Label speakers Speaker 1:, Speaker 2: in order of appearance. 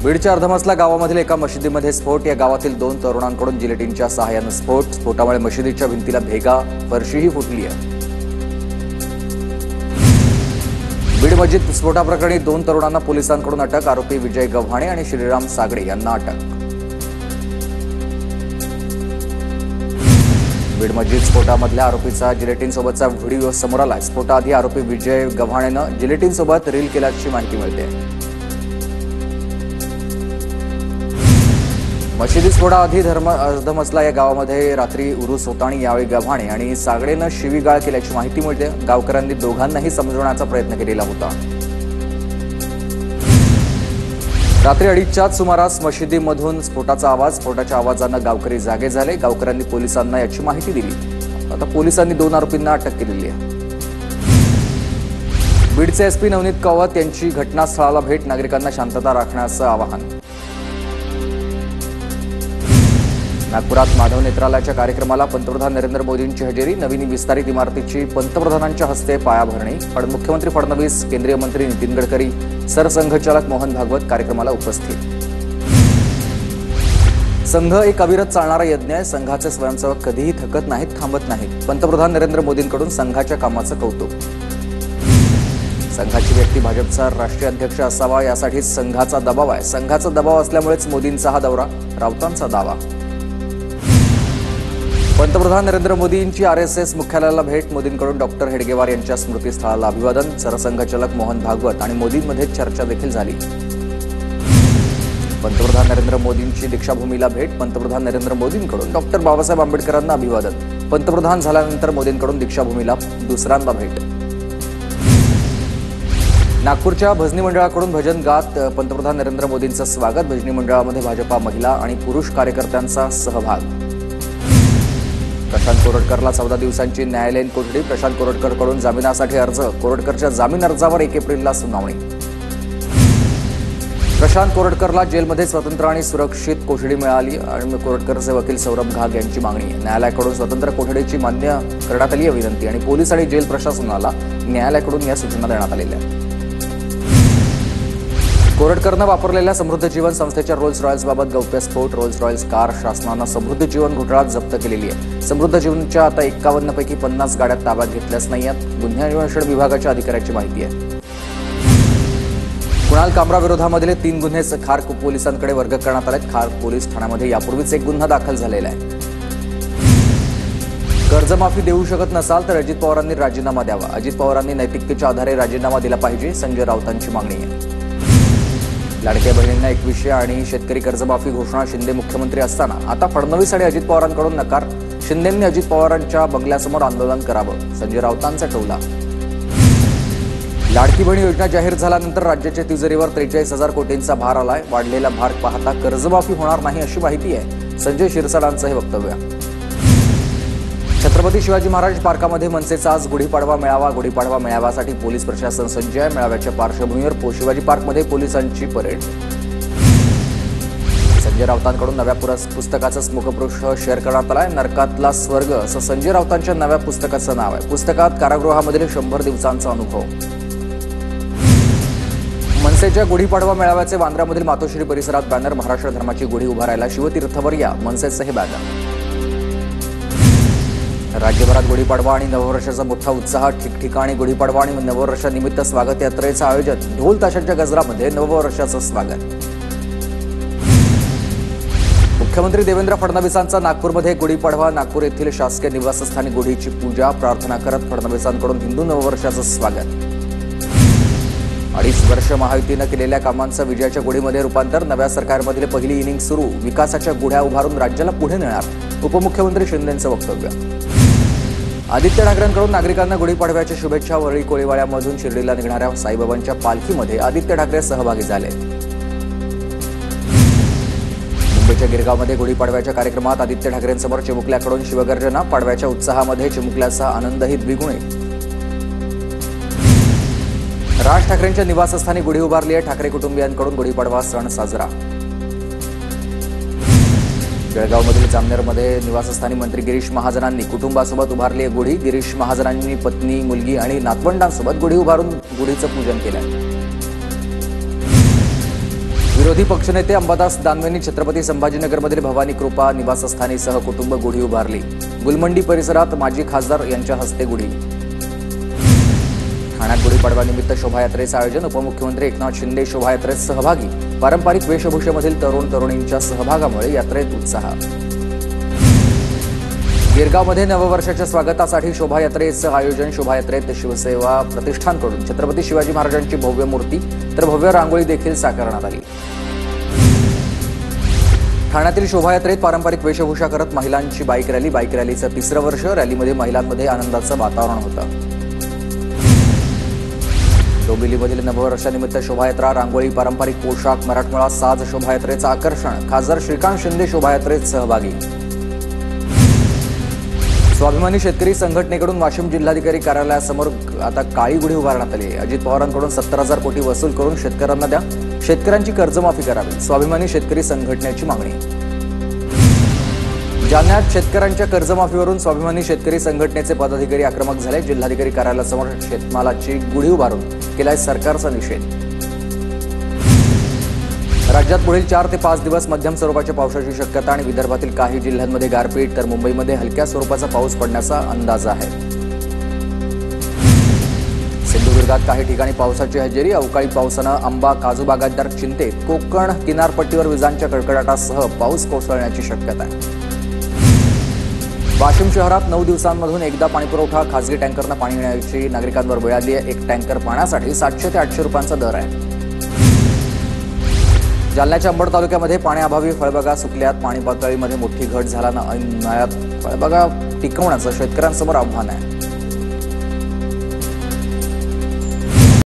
Speaker 1: बीडच्या अर्धमसला गावामधील एका मशिदीमध्ये स्फोट। या गावातील 2 तरुणांकडून जिलेटिनच्या सहाय्याने स्फोटामुळे मशिदीच्या भिंतीला भेगा, फरशीही फुटली आहे। बीड मस्जिद स्फोटाप्रकरणी 2 तरुणांना पोलिसांकडून अटक। आरोपी विजय गव्हाणे आणि श्रीराम सागडे यांना अटक। बीड मस्जिद स्फोटामधल्या आरोपीचा जिलेटिनसोबतचा व्हिडिओ समोर आलाय। स्फोटाआधी आरोपी विजय गव्हाणेनं जिलेटिनसोबत रील केल्याची माहिती मिळते। मशिदी स्फोटाआधी अर्धमसला या गावामध्ये रात्री उरूस होता आणि यावेळी गव्हाणे आणि सागडेनं शिवीगाळ केल्याची माहिती मिळते। गावकऱ्यांनी दोघांनाही समजवण्याचा प्रयत्न केलेला होता। रात्री 2:30च्या सुमारास मशिदीमधून स्फोटाचा आवाज। स्फोटाच्या आवाजानं गावकरी जागे झाले। गावकऱ्यांनी पोलिसांना याची माहिती दिली। आता पोलिसांनी 2 आरोपींना अटक केलेली आहे। बीडचे एसपी नवनीत कावत यांची घटनास्थळाला भेट। नागरिकांना शांतता राखण्याचं आवाहन। नागपुरात माधव नेत्रालयाच्या कार्यक्रमाला पंतप्रधान नरेंद्र मोदींची हजेरी। नवीन विस्तारित इमारतीची पंतप्रधानांच्या हस्ते पायाभरणी। मुख्यमंत्री फडणवीस, केंद्रीय मंत्री नितीन गडकरी, सरसंघचालक मोहन भागवत कार्यक्रमाला उपस्थित। संघ एक अविरत चालणारा यज्ञ आहे। संघाचे स्वयंसेवक कधीही थकत नाहीत, थांबत नाहीत। पंतप्रधान नरेंद्र मोदींकडून संघाच्या कामाचं कौतुक। संघाची व्यक्ती भाजपचा राष्ट्रीय अध्यक्ष असावा यासाठी संघाचा दबाव आहे। संघाचा दबाव असल्यामुळेच मोदींचा हा दौरा, राऊतांचा दावा। पंतप्रधान नरेंद्र मोदींची आरएसएस मुख्यालयाला भेट। मोदींकडून डॉक्टर हेडगेवार यांच्या स्मृतीस्थळाला अभिवादन। सरसंघचालक मोहन भागवत आणि मोदींमध्ये चर्चा देखील झाली। पंतप्रधान नरेंद्र मोदींची दीक्षाभूमीला भेट। पंतप्रधान नरेंद्र मोदींकडून डॉक्टर बाबासाहेब आंबेडकरांना अभिवादन। पंतप्रधान झाल्यानंतर मोदींकडून दीक्षाभूमीला दुसऱ्यांदा भेट। नागपूरच्या भजनी मंडळाकडून भजन गात पंतप्रधान नरेंद्र मोदींचं स्वागत। भजनी मंडळामध्ये भाजपा महिला आणि पुरुष कार्यकर्त्यांचा सहभाग। प्रशांत कोरटकरला 14 दिवसांची न्यायालयीन कोठडी। प्रशांत कोरटकरकडून जामिनासाठी अर्ज। कोरटकरच्या जामीन अर्जावर 1 एप्रिलला सुनावणी। प्रशांत कोरटकरला जेलमध्ये स्वतंत्र आणि सुरक्षित कोठडी मिळाली आणि कोरटकरचे वकील सौरभ घाग यांची मागणी। न्यायालयाकडून स्वतंत्र कोठडीची मान्य करण्यात आली आहे विनंती आणि पोलीस आणि जेल प्रशासनाला न्यायालयाकडून या सूचना देण्यात आलेल्या आहेत। कोरटकरनं वापरलेल्या समृद्ध जीवन संस्थेच्या रोल्स रॉयल्सबाबत गौप्यस्फोट। रोल्स रॉयल्स कार शासनानं समृद्ध जीवन घोटाळ्यात जप्त केलेली आहे। समृद्ध जीवनच्या आता 51 पैकी 50 गाड्या ताब्यात घेतल्याच नाहीत, गुन्हे अन्वेषण विभागाच्या अधिकाऱ्याची माहिती आहे। कुणाल कामरा विरोधामधले 3 गुन्हे खार पोलिसांकडे वर्ग करण्यात आलेत। खार पोलीस ठाण्यामध्ये यापूर्वीच 1 गुन्हा दाखल झालेला आहे। कर्जमाफी देऊ शकत नसाल तर अजित पवारांनी राजीनामा द्यावा। अजित पवारांनी नैतिकतेच्या आधारे राजीनामा दिला पाहिजे, संजय राऊतांची मागणी आहे। लाडक्या बहिणींना 2100 आणि शेतकरी कर्जमाफी घोषणा। शिंदे मुख्यमंत्री असताना आता फडणवीस आणि अजित पवारांकडून नकार। शिंदेंनी अजित पवारांच्या बंगल्यासमोर आंदोलन करावं, संजय राऊतांचा टोला। लाडकी बहीण योजना जाहीर झाल्यानंतर राज्याच्या तिजोरीवर 43,000 कोटींचा भार आलाय। वाढलेला भार पाहता कर्जमाफी होणार नाही अशी माहिती आहे, संजय शिरसाडांचं हे वक्तव्य। छत्रपती शिवाजी महाराज पार्कामध्ये मनसेचा आज गुढीपाडवा मेळावा। गुढीपाडवा मेळाव्यासाठी पोलीस प्रशासन सज्ज आहे। मेळाव्याच्या पार्श्वभूमीवर शिवाजी पार्कमध्ये पोलिसांची परेड। संजय राऊतांकडून नव्या पुस्तकाचं मुखपृष्ठ शेअर करण्यात आलंय। नरकातला स्वर्ग असं संजय राऊतांच्या नव्या पुस्तकाचं नाव आहे। पुस्तकात कारागृहामधील 100 दिवसांचा अनुभव। मनसेच्या गुढीपाडवा मेळाव्याचे वांद्र्यामधील मातोश्री परिसरात बॅनर। महाराष्ट्र धर्माची गुढी उभारायला शिवतीर्थवर या, मनसेचं हे बॅनर। राज्यभरात गुढीपाडवा आणि नववर्षाचा मोठा उत्साह। ठिकठिकाणी गुढीपाडवा आणि नववर्षानिमित्त स्वागत यात्रेचं आयोजन। ढोल ताशांच्या गजरामध्ये नववर्षाचं स्वागत। मुख्यमंत्री देवेंद्र फडणवीसांचा नागपूरमध्ये गुढीपाडवा। नागपूर येथील शासकीय निवासस्थानी गुढीची पूजा प्रार्थना करत फडणवीसांकडून हिंदू नववर्षाचं स्वागत। 2.5 वर्ष महायुतीनं केलेल्या कामांचं विजयाच्या गुढीमध्ये रूपांतर। नव्या सरकारमधील पहिली इनिंग सुरू। विकासाच्या गुढ्या उभारून राज्याला पुढे नेणार, उपमुख्यमंत्री शिंदेंचं वक्तव्य। आदित्य ठाकरेंकडून नागरिकांना गुढीपाडव्याच्या शुभेच्छा। वरळी कोळीवाड्यामधून शिर्डीला निघणाऱ्या साईबाबांच्या पालखीमध्ये आदित्य ठाकरे सहभागी झाले। मुंबईच्या गिरगावमध्ये गुढीपाडव्याच्या कार्यक्रमात आदित्य ठाकरेंसमोर चिमुकल्याकडून शिवगर्जना। पाडव्याच्या उत्साहामध्ये चिमुकल्याचा आनंदही द्विगुणित। राज ठाकरेंच्या निवासस्थानी गुढी उभारली आहे। ठाकरे कुटुंबियांकडून गुढीपाडवा सण साजरा। जळगावमधील जामनेरमध्ये निवासस्थानी मंत्री गिरीश महाजनांनी कुटुंबासोबत उभारली आहे गुढी। गिरीश महाजनांनी पत्नी, मुलगी आणि नातवंडांसोबत गुढी उभारून गुढीचं पूजन केलं। विरोधी पक्षनेते अंबादास दानवेंनी छत्रपती संभाजीनगरमधील भवानी कृपा निवासस्थानी सहकुटुंब गुढी उभारली। गुलमंडी परिसरात माजी खासदार यांच्या हस्ते गुढी। ठाण्यात गुढीपाडव्यानिमित्त शोभायात्रेचं आयोजन। उपमुख्यमंत्री एकनाथ शिंदे शोभायात्रेत सहभागी। पारंपरिक वेशभूषेमधील तरुण तरुणींच्या सहभागामुळे यात्रेत उत्साह। गिरगावमध्ये नववर्षाच्या स्वागतासाठी शोभायात्रेचं आयोजन। शोभायात्रेत शिवसेवा प्रतिष्ठानकडून छत्रपती शिवाजी महाराजांची भव्य मूर्ती तर भव्य रांगोळी देखील साकारण्यात आली। ठाण्यातील शोभायात्रेत पारंपरिक वेशभूषा करत महिलांची बाईक रॅली। बाईक रॅलीचं तिसरं वर्ष। रॅलीमध्ये महिलांमध्ये आनंदाचं वातावरण होतं। डोंबिवलीमधील नववर्षानिमित्त शोभायात्रा, रांगोळी, पारंपरिक पोशाख, मराठमोळा साज शोभायात्रेचं आकर्षण। खासदार श्रीकांत शिंदे शोभायात्रेत सहभागी। स्वाभिमानी शेतकरी संघटनेकडून वाशिम जिल्हाधिकारी कार्यालयासमोर आता काळी गुढी उभारण्यात आली आहे। अजित पवारांकडून 70,000 कोटी वसूल करून शेतकऱ्यांना द्या, शेतकऱ्यांची कर्जमाफी करावी, स्वाभिमानी शेतकरी संघटनेची मागणी। जालन्यात शेतकऱ्यांच्या कर्जमाफीवरून स्वाभिमानी शेतकरी संघटनेचे पदाधिकारी आक्रमक झाले। जिल्हाधिकारी कार्यालयासमोर शेतमालाची गुढी उभारून केलाय सरकारचा निषेध। राज्यात पुढील 4 ते 5 दिवस मध्यम स्वरूपाच्या पावसाची शक्यता आणि विदर्भातील काही जिल्ह्यांमध्ये गारपीट तर मुंबईमध्ये हलक्या स्वरूपाचा पाऊस पडण्याचा अंदाज आहे। सिंधुदुर्गात काही ठिकाणी पावसाची हजेरी। अवकाळी पावसानं आंबा काजू बागायतदार चिंतेत। कोकण किनारपट्टीवर विजांच्या कडकडाटासह पाऊस कोसळण्याची शक्यता आहे। वाशिम शहरात 9 दिवसांमधून एकदा पाणीपुरवठा। खासगी टँकरनं पाणी घेण्याची नागरिकांवर वेळ आली आहे। एक टँकर पाण्यासाठी 700 ते 800 रुपयांचा दर आहे। जालन्याच्या अंबड तालुक्यामध्ये पाण्याअभावी फळबागा सुकल्यात। पाणी पातळीमध्ये मोठी घट झाल्यानं उन्हाळ्यात फळबागा टिकवण्याचं शेतकऱ्यांसमोर आव्हान आहे।